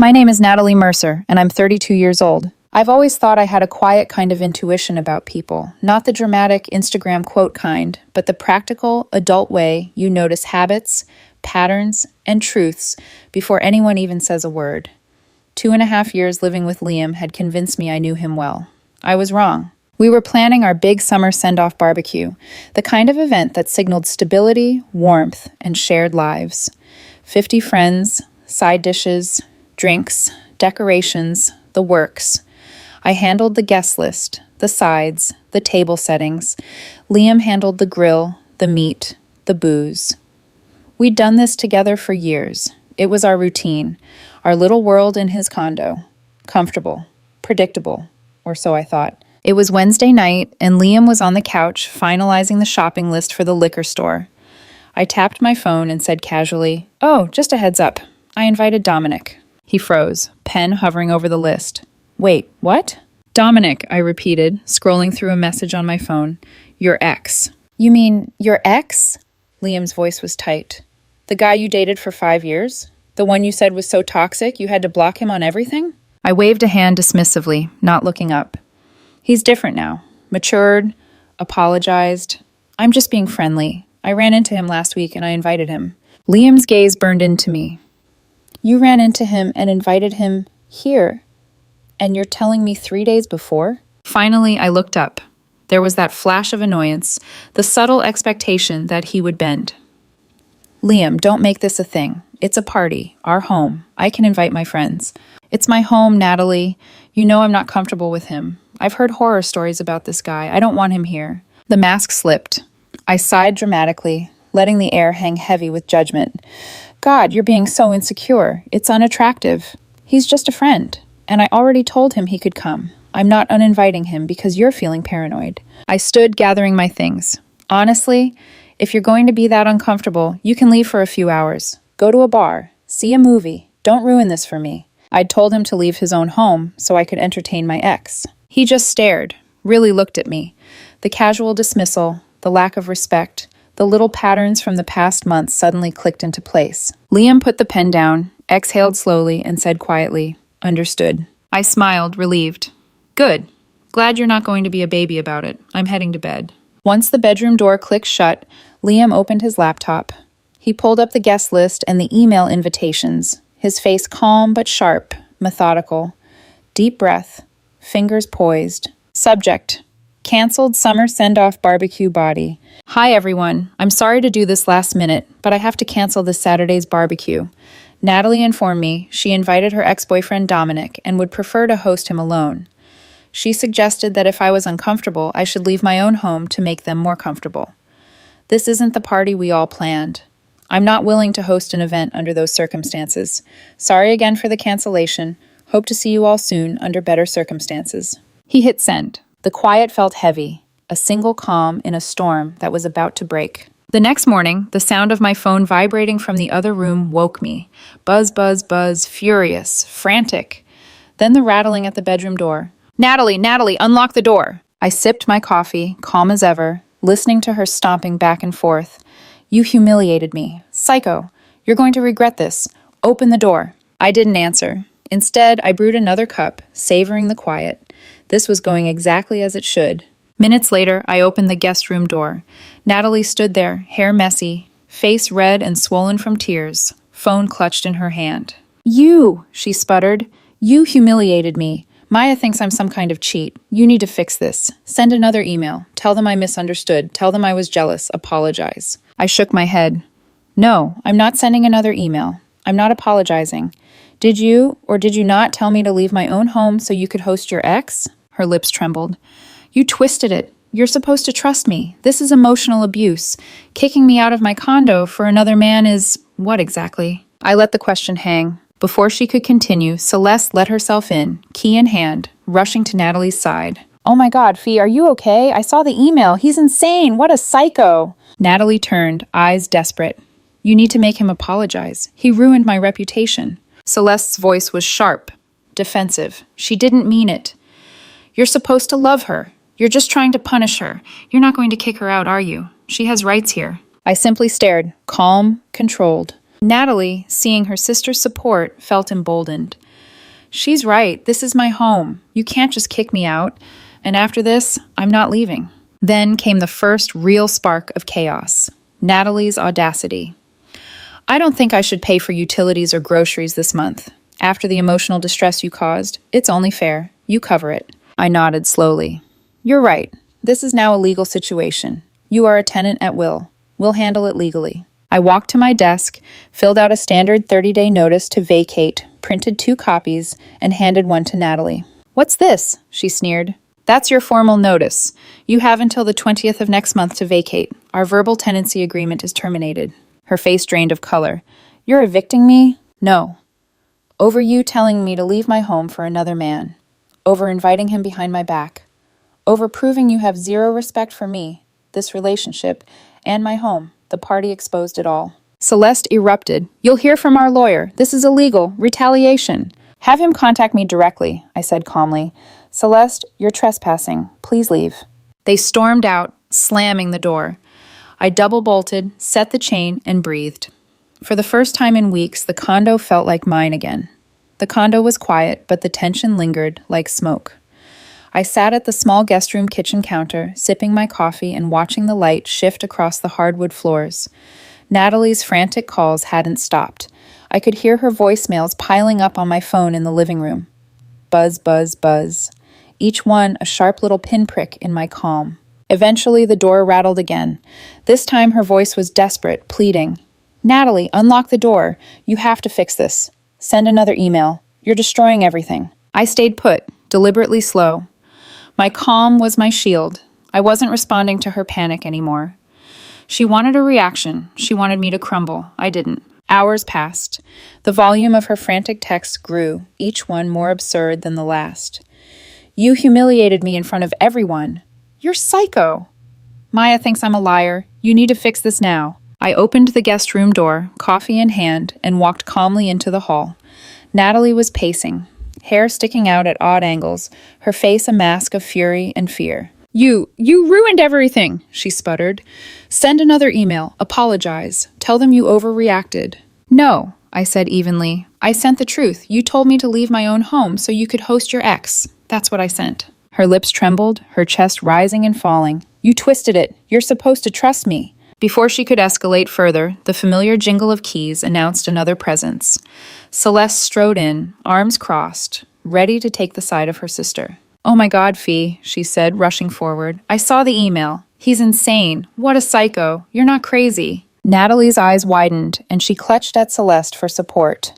My name is Natalie Mercer, and I'm 32 years old. I've always thought I had a quiet kind of intuition about people, not the dramatic Instagram quote kind, but the practical, adult way you notice habits, patterns, and truths before anyone even says a word. 2.5 years living with Liam had convinced me I knew him well. I was wrong. We were planning our big summer send-off barbecue, the kind of event that signaled stability, warmth, and shared lives. 50 friends, side dishes, drinks, decorations, the works. I handled the guest list, the sides, the table settings. Liam handled the grill, the meat, the booze. We'd done this together for years. It was our routine, our little world in his condo. Comfortable, predictable, or so I thought. It was Wednesday night, and Liam was on the couch finalizing the shopping list for the liquor store. I tapped my phone and said casually, "Oh, just a heads up. I invited Dominic." He froze, pen hovering over the list. "Wait, what?" "Dominic," I repeated, scrolling through a message on my phone. "Your ex." "You mean your ex?" Liam's voice was tight. "The guy you dated for 5 years? The one you said was so toxic you had to block him on everything?" I waved a hand dismissively, not looking up. "He's different now. Matured, apologized. I'm just being friendly. I ran into him last week and I invited him." Liam's gaze burned into me. "You ran into him and invited him here? And you're telling me 3 days before?" Finally, I looked up. There was that flash of annoyance, the subtle expectation that he would bend. "Liam, don't make this a thing. It's a party, our home. I can invite my friends." "It's my home, Natalie. You know I'm not comfortable with him. I've heard horror stories about this guy. I don't want him here." The mask slipped. I sighed dramatically, letting the air hang heavy with judgment. "God, you're being so insecure. It's unattractive. He's just a friend. And I already told him he could come. I'm not uninviting him because you're feeling paranoid." I stood gathering my things. "Honestly, if you're going to be that uncomfortable, you can leave for a few hours. Go to a bar. See a movie. Don't ruin this for me." I'd told him to leave his own home so I could entertain my ex. He just stared, really looked at me. The casual dismissal, the lack of respect, the little patterns from the past months suddenly clicked into place. Liam put the pen down, exhaled slowly, and said quietly, "Understood." I smiled, relieved. "Good. Glad you're not going to be a baby about it. I'm heading to bed." Once the bedroom door clicked shut, Liam opened his laptop. He pulled up the guest list and the email invitations, his face calm but sharp, methodical. Deep breath, fingers poised. Subject: canceled summer send-off barbecue body. "Hi everyone. I'm sorry to do this last minute, but I have to cancel this Saturday's barbecue. Natalie informed me she invited her ex-boyfriend Dominic and would prefer to host him alone. She suggested that if I was uncomfortable, I should leave my own home to make them more comfortable. This isn't the party we all planned. I'm not willing to host an event under those circumstances. Sorry again for the cancellation. Hope to see you all soon under better circumstances." He hit send. The quiet felt heavy, a single calm in a storm that was about to break. The next morning, the sound of my phone vibrating from the other room woke me. Buzz, buzz, buzz, furious, frantic. Then the rattling at the bedroom door. Natalie, unlock the door." I sipped my coffee, calm as ever, listening to her stomping back and forth. "You humiliated me. Psycho. You're going to regret this. Open the door." I didn't answer. Instead, I brewed another cup, savoring the quiet. This was going exactly as it should. Minutes later, I opened the guest room door. Natalie stood there, hair messy, face red and swollen from tears, phone clutched in her hand. "You," she sputtered. "You humiliated me. Maya thinks I'm some kind of cheat. You need to fix this. Send another email. Tell them I misunderstood. Tell them I was jealous. Apologize." I shook my head. "No, I'm not sending another email. I'm not apologizing. Did you or did you not tell me to leave my own home so you could host your ex?" Her lips trembled. "You twisted it. You're supposed to trust me. This is emotional abuse. Kicking me out of my condo for another man is what exactly?" I let the question hang. Before she could continue, Celeste let herself in, key in hand, rushing to Natalie's side. "Oh my God, Fee, are you okay? I saw the email. He's insane. What a psycho." Natalie turned, eyes desperate. "You need to make him apologize. He ruined my reputation." Celeste's voice was sharp, defensive. She didn't mean it. "You're supposed to love her. You're just trying to punish her. You're not going to kick her out, are you? She has rights here." I simply stared, calm, controlled. Natalie, seeing her sister's support, felt emboldened. She's right. This is my home. You can't just kick me out. And after this, I'm not leaving. Then came the first real spark of chaos. Natalie's audacity. I don't think I should pay for utilities or groceries this month. After the emotional distress you caused, it's only fair. You cover it. I nodded slowly. You're right. This is now a legal situation. You are a tenant at will. We'll handle it legally. I walked to my desk, filled out a standard 30-day notice to vacate, printed 2 copies, and handed one to Natalie. What's this? She sneered. That's your formal notice. You have until the 20th of next month to vacate. Our verbal tenancy agreement is terminated. Her face drained of color. You're evicting me? No. Over you telling me to leave my home for another man. Over inviting him behind my back. Over proving you have zero respect for me, this relationship, and my home. The party exposed it all. Celeste erupted. You'll hear from our lawyer. This is illegal. Retaliation. Have him contact me directly, I said calmly. Celeste, you're trespassing. Please leave. They stormed out, slamming the door. I double-bolted, set the chain, and breathed. For the first time in weeks, the condo felt like mine again. The condo was quiet, but the tension lingered like smoke. I sat at the small guest room kitchen counter, sipping my coffee and watching the light shift across the hardwood floors. Natalie's frantic calls hadn't stopped. I could hear her voicemails piling up on my phone in the living room. Buzz, buzz, buzz. Each one a sharp little pinprick in my calm. Eventually, the door rattled again. This time, her voice was desperate, pleading. Natalie, unlock the door. You have to fix this. Send another email. You're destroying everything. I stayed put, deliberately slow. My calm was my shield. I wasn't responding to her panic anymore. She wanted a reaction. She wanted me to crumble. I didn't. Hours passed. The volume of her frantic texts grew, each one more absurd than the last. You humiliated me in front of everyone. You're psycho. Maya thinks I'm a liar. You need to fix this now. I opened the guest room door, coffee in hand, and walked calmly into the hall. Natalie was pacing, hair sticking out at odd angles, her face a mask of fury and fear. You ruined everything, she sputtered. Send another email. Apologize. Tell them you overreacted. No, I said evenly. I sent the truth. You told me to leave my own home so you could host your ex. That's what I sent. Her lips trembled, her chest rising and falling. You twisted it. You're supposed to trust me. Before she could escalate further, the familiar jingle of keys announced another presence. Celeste strode in, arms crossed, ready to take the side of her sister. Oh my God, Fee, she said, rushing forward. I saw the email. He's insane. What a psycho. You're not crazy. Natalie's eyes widened, and she clutched at Celeste for support.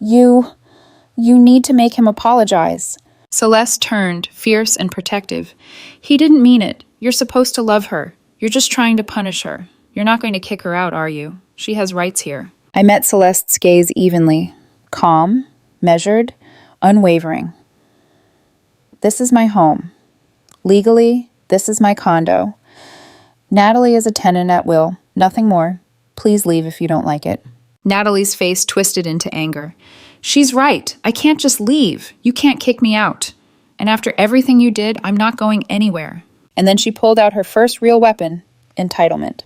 You need to make him apologize. Celeste turned, fierce and protective. He didn't mean it. You're supposed to love her. You're just trying to punish her. You're not going to kick her out, are you? She has rights here. I met Celeste's gaze evenly. Calm, measured, unwavering. This is my home. Legally, this is my condo. Natalie is a tenant at will. Nothing more. Please leave if you don't like it. Natalie's face twisted into anger. She's right. I can't just leave. You can't kick me out. And after everything you did, I'm not going anywhere. And then she pulled out her first real weapon, entitlement.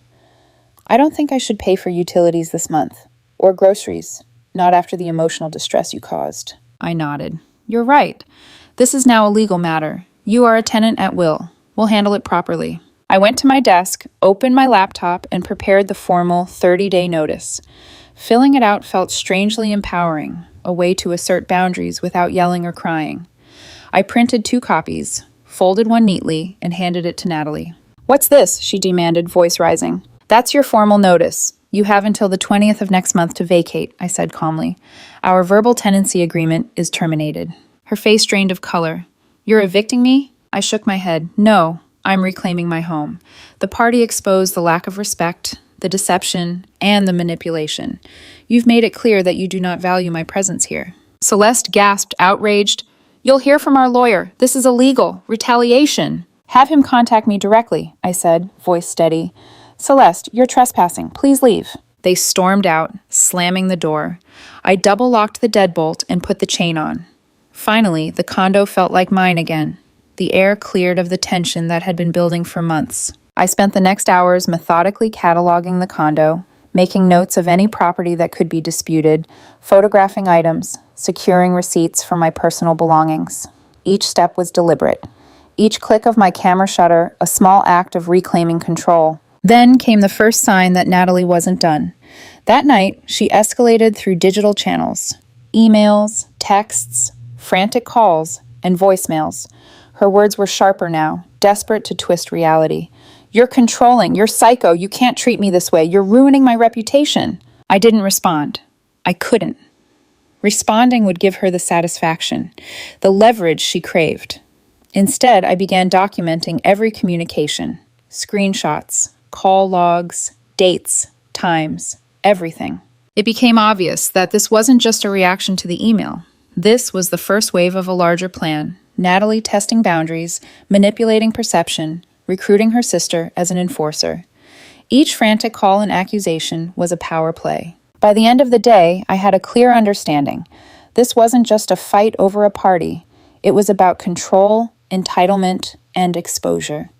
I don't think I should pay for utilities this month. Or groceries. Not after the emotional distress you caused. I nodded. You're right. This is now a legal matter. You are a tenant at will. We'll handle it properly. I went to my desk, opened my laptop, and prepared the formal 30-day notice. Filling it out felt strangely empowering, a way to assert boundaries without yelling or crying. I printed 2 copies, folded one neatly, and handed it to Natalie. What's this? She demanded, voice rising. That's your formal notice. You have until the 20th of next month to vacate, I said calmly. Our verbal tenancy agreement is terminated. Her face drained of color. You're evicting me? I shook my head. No, I'm reclaiming my home. The party exposed the lack of respect, the deception, and the manipulation. You've made it clear that you do not value my presence here. Celeste gasped, outraged. You'll hear from our lawyer. This is illegal. Retaliation. Have him contact me directly, I said, voice steady. Celeste, you're trespassing. Please leave. They stormed out, slamming the door. I double-locked the deadbolt and put the chain on. Finally, the condo felt like mine again. The air cleared of the tension that had been building for months. I spent the next hours methodically cataloging the condo, making notes of any property that could be disputed, photographing items, securing receipts for my personal belongings. Each step was deliberate. Each click of my camera shutter, a small act of reclaiming control. Then came the first sign that Natalie wasn't done. That night, she escalated through digital channels, emails, texts, frantic calls, and voicemails. Her words were sharper now, desperate to twist reality. "You're controlling. You're psycho. You can't treat me this way. You're ruining my reputation." I didn't respond. I couldn't. Responding would give her the satisfaction, the leverage she craved. Instead, I began documenting every communication, screenshots, call logs, dates, times, everything. It became obvious that this wasn't just a reaction to the email. This was the first wave of a larger plan, Natalie testing boundaries, manipulating perception, recruiting her sister as an enforcer. Each frantic call and accusation was a power play. By the end of the day, I had a clear understanding. This wasn't just a fight over a party. It was about control, entitlement, and exposure.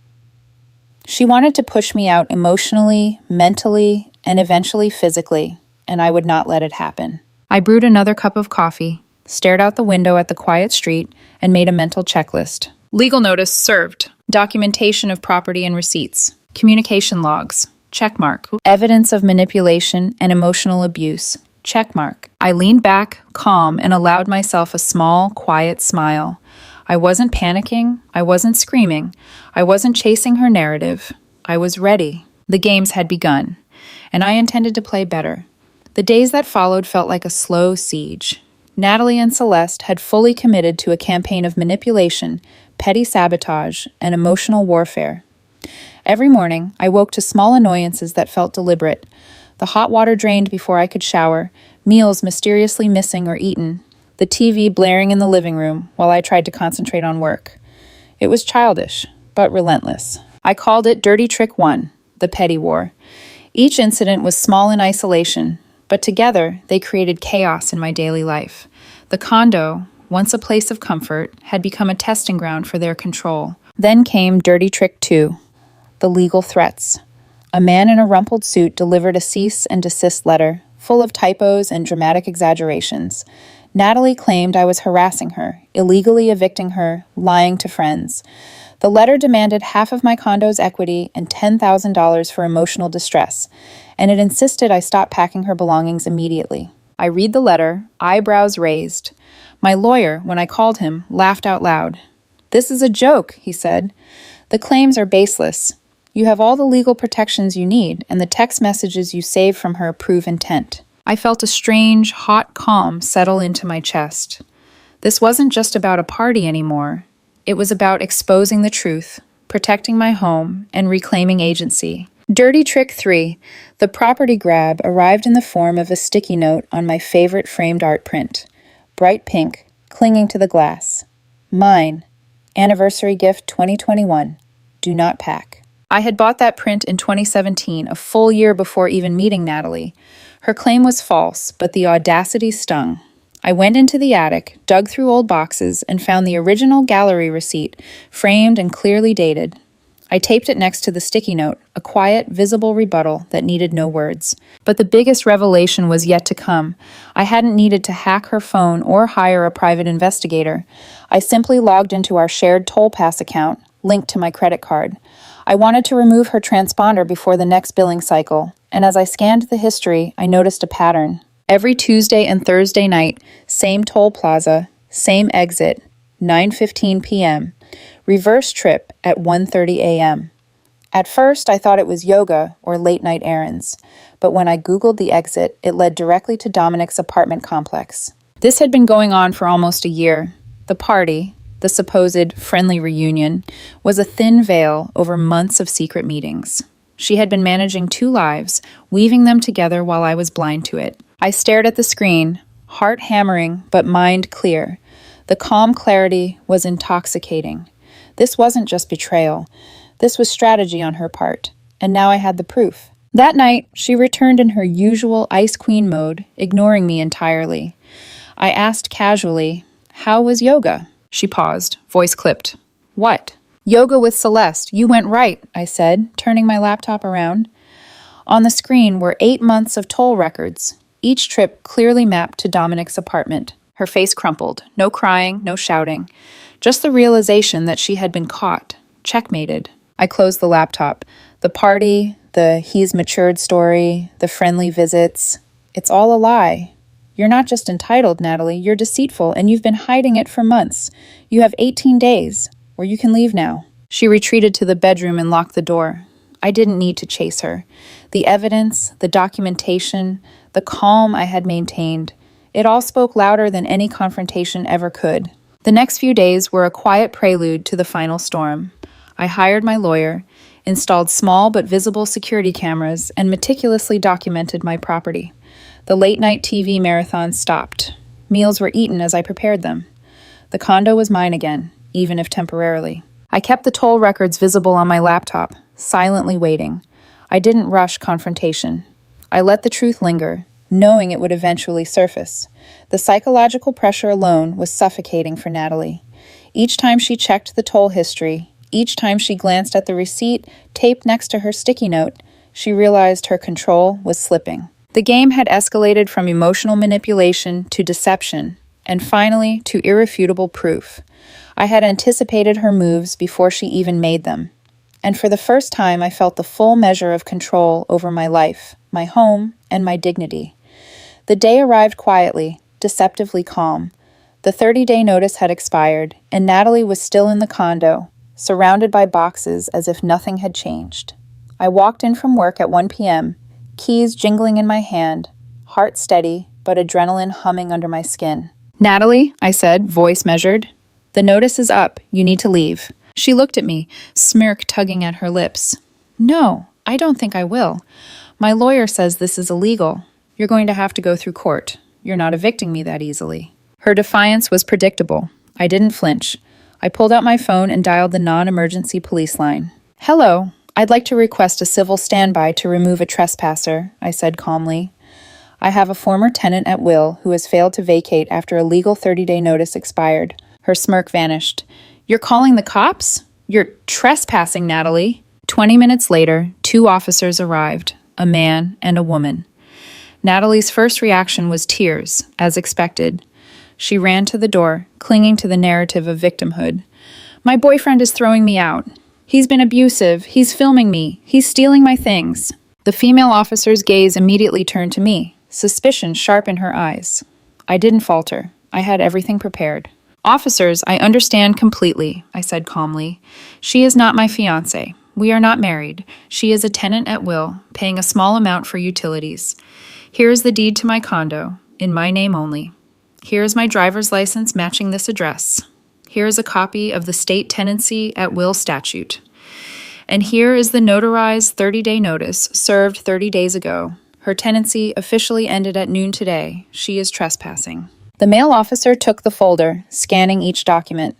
She wanted to push me out emotionally, mentally, and eventually physically, and I would not let it happen. I brewed another cup of coffee, stared out the window at the quiet street, and made a mental checklist. Legal notice served. Documentation of property and receipts. Communication logs. Checkmark. Evidence of manipulation and emotional abuse. Checkmark. I leaned back, calm, and allowed myself a small, quiet smile. I wasn't panicking. I wasn't screaming. I wasn't chasing her narrative. I was ready. The games had begun, and I intended to play better. The days that followed felt like a slow siege. Natalie and Celeste had fully committed to a campaign of manipulation, petty sabotage, and emotional warfare. Every morning, I woke to small annoyances that felt deliberate. The hot water drained before I could shower, meals mysteriously missing or eaten, the TV blaring in the living room while I tried to concentrate on work. It was childish, but relentless. I called it Dirty Trick 1, the petty war. Each incident was small in isolation, but together they created chaos in my daily life. The condo, once a place of comfort, had become a testing ground for their control. Then came Dirty Trick 2, the legal threats. A man in a rumpled suit delivered a cease and desist letter, full of typos and dramatic exaggerations. Natalie claimed I was harassing her, illegally evicting her, lying to friends. The letter demanded half of my condo's equity and $10,000 for emotional distress, and it insisted I stop packing her belongings immediately. I read the letter, eyebrows raised. My lawyer, when I called him, laughed out loud. "This is a joke," he said. "The claims are baseless. You have all the legal protections you need, and the text messages you saved from her prove intent." I felt a strange, hot calm settle into my chest. This wasn't just about a party anymore. It was about exposing the truth, protecting my home, and reclaiming agency. Dirty Trick 3, the property grab, arrived in the form of a sticky note on my favorite framed art print. Bright pink, clinging to the glass. Mine. Anniversary gift 2021. Do not pack. I had bought that print in 2017, a full year before even meeting Natalie. Her claim was false, but the audacity stung. I went into the attic, dug through old boxes, and found the original gallery receipt, framed and clearly dated. I taped it next to the sticky note, a quiet, visible rebuttal that needed no words. But the biggest revelation was yet to come. I hadn't needed to hack her phone or hire a private investigator. I simply logged into our shared toll pass account, linked to my credit card. I wanted to remove her transponder before the next billing cycle, and as I scanned the history, I noticed a pattern. Every Tuesday and Thursday night, same toll plaza, same exit, 9:15 p.m., reverse trip at 1:30 a.m. At first, I thought it was yoga or late-night errands, but when I Googled the exit, it led directly to Dominic's apartment complex. This had been going on for almost a year. The party, the supposed friendly reunion, was a thin veil over months of secret meetings. She had been managing two lives, weaving them together while I was blind to it. I stared at the screen, heart hammering but mind clear. The calm clarity was intoxicating. This wasn't just betrayal. This was strategy on her part, and now I had the proof. That night, she returned in her usual Ice Queen mode, ignoring me entirely. I asked casually, "How was yoga?" She paused, voice clipped. "What?" "Yoga with Celeste. You went right," I said, turning my laptop around. On the screen were 8 months of toll records, each trip clearly mapped to Dominic's apartment. Her face crumpled. No crying, no shouting. Just the realization that she had been caught, checkmated. I closed the laptop. The party, the he's matured story, the friendly visits. It's all a lie. You're not just entitled, Natalie. You're deceitful, and you've been hiding it for months. You have 18 days, or you can leave now. She retreated to the bedroom and locked the door. I didn't need to chase her. The evidence, the documentation, the calm I had maintained, it all spoke louder than any confrontation ever could. The next few days were a quiet prelude to the final storm. I hired my lawyer, installed small but visible security cameras, and meticulously documented my property. The late-night TV marathon stopped. Meals were eaten as I prepared them. The condo was mine again, even if temporarily. I kept the toll records visible on my laptop, silently waiting. I didn't rush confrontation. I let the truth linger, knowing it would eventually surface. The psychological pressure alone was suffocating for Natalie. Each time she checked the toll history, each time she glanced at the receipt taped next to her sticky note, she realized her control was slipping. The game had escalated from emotional manipulation to deception, and finally to irrefutable proof. I had anticipated her moves before she even made them. And for the first time, I felt the full measure of control over my life, my home, and my dignity. The day arrived quietly, deceptively calm. The 30-day notice had expired, and Natalie was still in the condo, surrounded by boxes as if nothing had changed. I walked in from work at 1 p.m., keys jingling in my hand, heart steady, but adrenaline humming under my skin. "Natalie," I said, voice measured, "the notice is up. You need to leave." She looked at me, smirk tugging at her lips. "No, I don't think I will. My lawyer says this is illegal. You're going to have to go through court. You're not evicting me that easily." Her defiance was predictable. I didn't flinch. I pulled out my phone and dialed the non-emergency police line. "Hello, I'd like to request a civil standby to remove a trespasser," I said calmly. "I have a former tenant at will who has failed to vacate after a legal 30-day notice expired." Her smirk vanished. "You're calling the cops? You're trespassing, Natalie." 20 minutes later, 2 officers arrived, a man and a woman. Natalie's first reaction was tears, as expected. She ran to the door, clinging to the narrative of victimhood. "My boyfriend is throwing me out. He's been abusive. He's filming me. He's stealing my things." The female officer's gaze immediately turned to me, suspicion sharp in her eyes. I didn't falter. I had everything prepared. "Officers, I understand completely," I said calmly. "She is not my fiancé. We are not married. She is a tenant at will, paying a small amount for utilities. Here is the deed to my condo, in my name only. Here is my driver's license matching this address. Here is a copy of the state tenancy at will statute. And here is the notarized 30-day notice served 30 days ago. Her tenancy officially ended at noon today. She is trespassing." The male officer took the folder, scanning each document.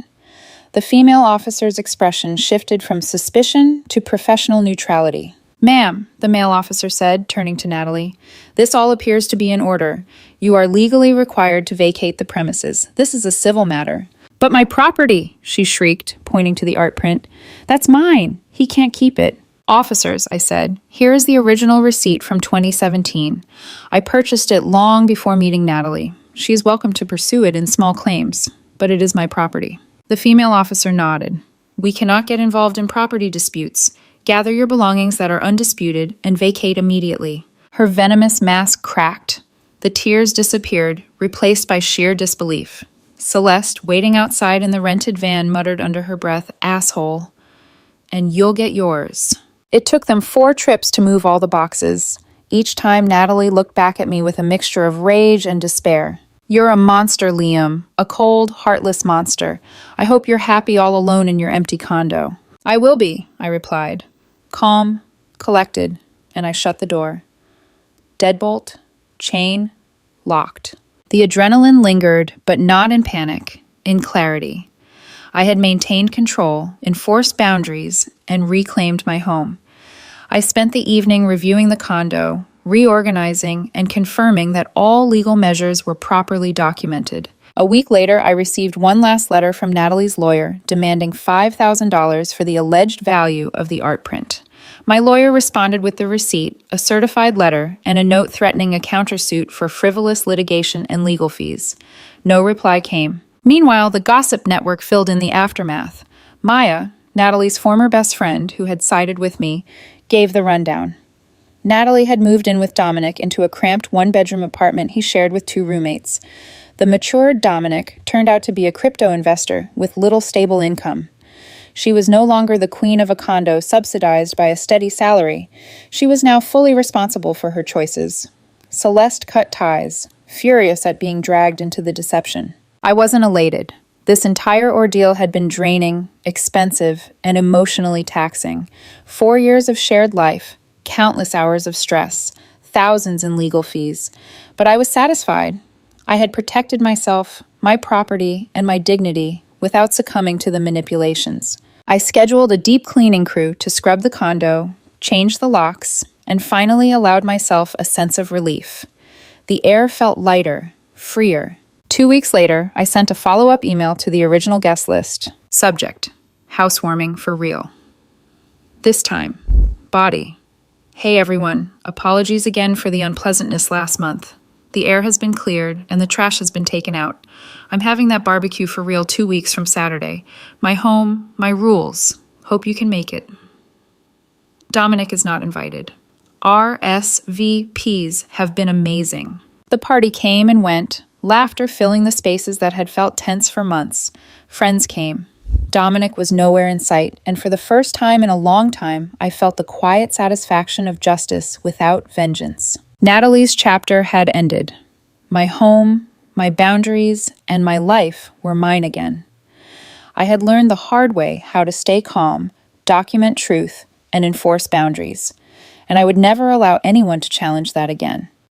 The female officer's expression shifted from suspicion to professional neutrality. "Ma'am," the male officer said, turning to Natalie, "this all appears to be in order. You are legally required to vacate the premises. This is a civil matter." "But my property," she shrieked, pointing to the art print. "That's mine. He can't keep it." "Officers," I said, "here is the original receipt from 2017. I purchased it long before meeting Natalie. She is welcome to pursue it in small claims, but it is my property." The female officer nodded. "We cannot get involved in property disputes. Gather your belongings that are undisputed and vacate immediately." Her venomous mask cracked. The tears disappeared, replaced by sheer disbelief. Celeste, waiting outside in the rented van, muttered under her breath, "Asshole. And you'll get yours." It took them 4 trips to move all the boxes. Each time, Natalie looked back at me with a mixture of rage and despair. "You're a monster, Liam. A cold, heartless monster. I hope you're happy all alone in your empty condo." "I will be," I replied. Calm, collected, and I shut the door. Deadbolt, chain, locked. The adrenaline lingered, but not in panic, in clarity. I had maintained control, enforced boundaries, and reclaimed my home. I spent the evening reviewing the condo, reorganizing, and confirming that all legal measures were properly documented. A week later, I received one last letter from Natalie's lawyer demanding $5,000 for the alleged value of the art print. My lawyer responded with the receipt, a certified letter, and a note threatening a countersuit for frivolous litigation and legal fees. No reply came. Meanwhile, the gossip network filled in the aftermath. Maya, Natalie's former best friend, who had sided with me, gave the rundown. Natalie had moved in with Dominic into a cramped one-bedroom apartment he shared with 2 roommates. The matured Dominic turned out to be a crypto investor with little stable income. She was no longer the queen of a condo subsidized by a steady salary. She was now fully responsible for her choices. Celeste cut ties, furious at being dragged into the deception. I wasn't elated. This entire ordeal had been draining, expensive, and emotionally taxing. 4 years of shared life, countless hours of stress, thousands in legal fees. But I was satisfied. I had protected myself, my property, and my dignity without succumbing to the manipulations. I scheduled a deep cleaning crew to scrub the condo, change the locks, and finally allowed myself a sense of relief. The air felt lighter, freer. 2 weeks later, I sent a follow-up email to the original guest list. Subject: housewarming for real. This time, body. Hey everyone, apologies again for the unpleasantness last month. The air has been cleared and the trash has been taken out. I'm having that barbecue for real 2 weeks from Saturday. My home, my rules. Hope you can make it. Dominic is not invited. RSVPs have been amazing. The party came and went, laughter filling the spaces that had felt tense for months. Friends came. Dominic was nowhere in sight, and for the first time in a long time, I felt the quiet satisfaction of justice without vengeance. Natalie's chapter had ended. My home, my boundaries, and my life were mine again. I had learned the hard way how to stay calm, document truth, and enforce boundaries, and I would never allow anyone to challenge that again.